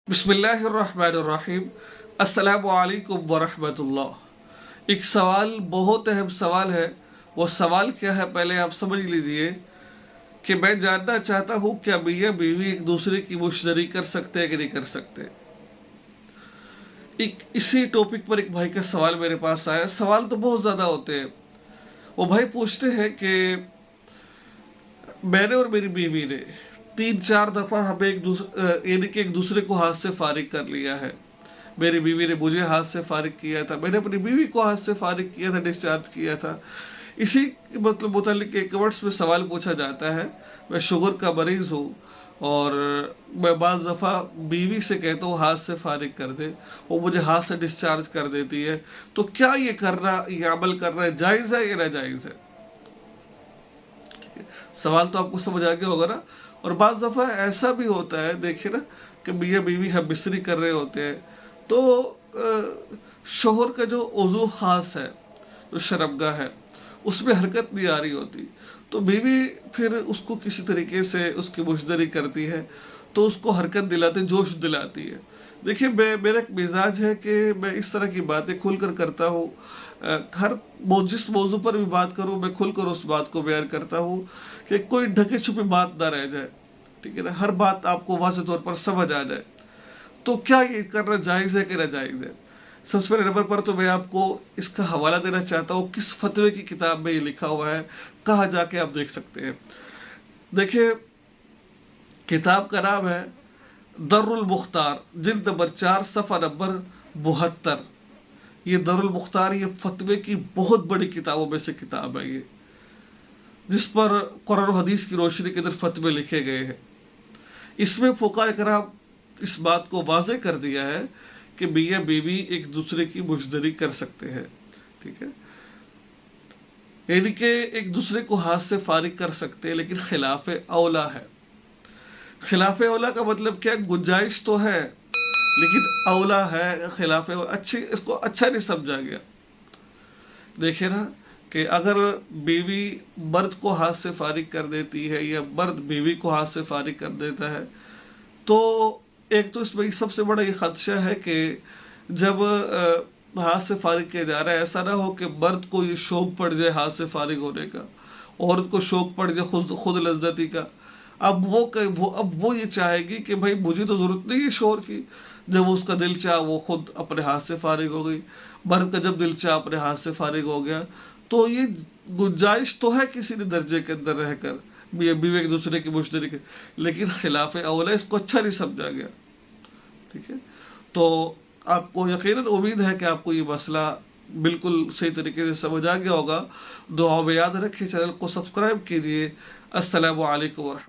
बिस्मिल्लाहिर्रहमानिर्रहीम। अस्सलामु अलैकुम वरहमतुल्लाह। एक सवाल, बहुत अहम सवाल है। वो सवाल क्या है, पहले आप समझ लीजिए कि मैं जानना चाहता हूँ क्या मियाँ बीवी एक दूसरे की मुश्तरी कर सकते हैं कि नहीं कर सकते। इसी टॉपिक पर एक भाई का सवाल मेरे पास आया। सवाल तो बहुत ज़्यादा होते हैं। वो भाई पूछते हैं कि मैंने और मेरी बीवी ने 3-4 दफ़ा हमें यानी कि एक दूसरे को हाथ से फारिग कर लिया है। मेरी बीवी ने मुझे हाथ से फारिग किया था, मैंने अपनी बीवी को हाथ से फारिग किया था, डिस्चार्ज किया था। इसी मुतालिक एक कमेंट्स में सवाल पूछा जाता है। मैं शुगर का मरीज़ हूँ और मैं बाज़ दफ़ा बीवी से कहता हूँ हाथ से फारिग कर दे, वो मुझे हाथ से डिस्चार्ज कर देती है। तो क्या ये अमल करना जायज़ है या नाजायज़ है? सवाल तो आपको समझ आ गया होगा ना। और बाज़ दफ़ा ऐसा भी होता है, देखिए ना, कि मियाँ बीवी हम मिस्री कर रहे होते हैं तो शोहर का जो उज़ू ख़ास है, जो शर्मगाह है, उसमें हरकत नहीं आ रही होती, तो बीवी फिर उसको किसी तरीके से उसकी मुशतरी करती है, तो उसको हरकत दिलाती, जोश दिलाती है। देखिए, मेरा एक मिजाज है कि मैं इस तरह की बातें खुलकर करता हूँ। जिस मौजू पर भी बात करूँ, मैं खुलकर उस बात को बयान करता हूँ कि कोई ढके छुपी बात ना रह जाए। ठीक है ना, हर बात आपको वाज़ेह तौर पर समझ आ जाए। तो क्या ये करना जायज़ है कि नाजायज़ है? सबसे पहले नंबर पर तो मैं आपको इसका हवाला देना चाहता हूँ, किस फतवे की किताब में ये लिखा हुआ है, कहाँ जाके आप देख सकते हैं। देखिए, किताब का नाम है दर्रुल मुख्तार, जिल्द नंबर 4, सफ़ा नंबर 72। ये दर्रुल मुख्तार, ये फतवे की बहुत बड़ी किताबों में से किताब है ये, जिस पर कुरान और हदीस की रोशनी के अंदर फतवे लिखे गए हैं। इसमें फुक़हा कराम इस बात को वाज़ेह कर दिया है कि मियाँ बीवी एक दूसरे की मुशतरी कर सकते हैं। ठीक है, यानी कि एक दूसरे को हाथ से फारिग कर सकते हैं, लेकिन खिलाफ औला है। खिलाफ औला का मतलब क्या? गुंजाइश तो है, लेकिन औला है, खिलाफ अच्छी, इसको अच्छा नहीं समझा गया। देखिए ना, कि अगर बीवी मर्द को हाथ से फारिग कर देती है या मर्द बीवी को हाथ से फारिग कर देता है, तो एक तो इसमें सबसे बड़ा ये खदशा है कि जब हाथ से फारिग किया जा रहा है, ऐसा ना हो कि मर्द को ये शौक पड़ जाए हाथ से फारिग होने का, औरत को शौक पड़ जाए खुद लज्जती का। अब वो ये चाहेगी कि भाई मुझे तो ज़रूरत नहीं है शोहर की, जब उसका दिल चाह वो खुद अपने हाथ से फारिग हो गई। मर्द का जब दिल चाह अपने हाथ से फारिग हो गया, तो ये गुंजाइश तो है किसी ने दर्जे के अंदर रहकर बीवी एक दूसरे की मुश्तरी के, लेकिन खिलाफ औला इसको अच्छा नहीं समझा गया। ठीक है, तो आपको यकीनन उम्मीद है कि आपको ये मसला बिल्कुल सही तरीके से समझ आ गया होगा। दुआ में याद रखिए, चैनल को सब्सक्राइब कीजिए। अस्सलामु अलैकुम।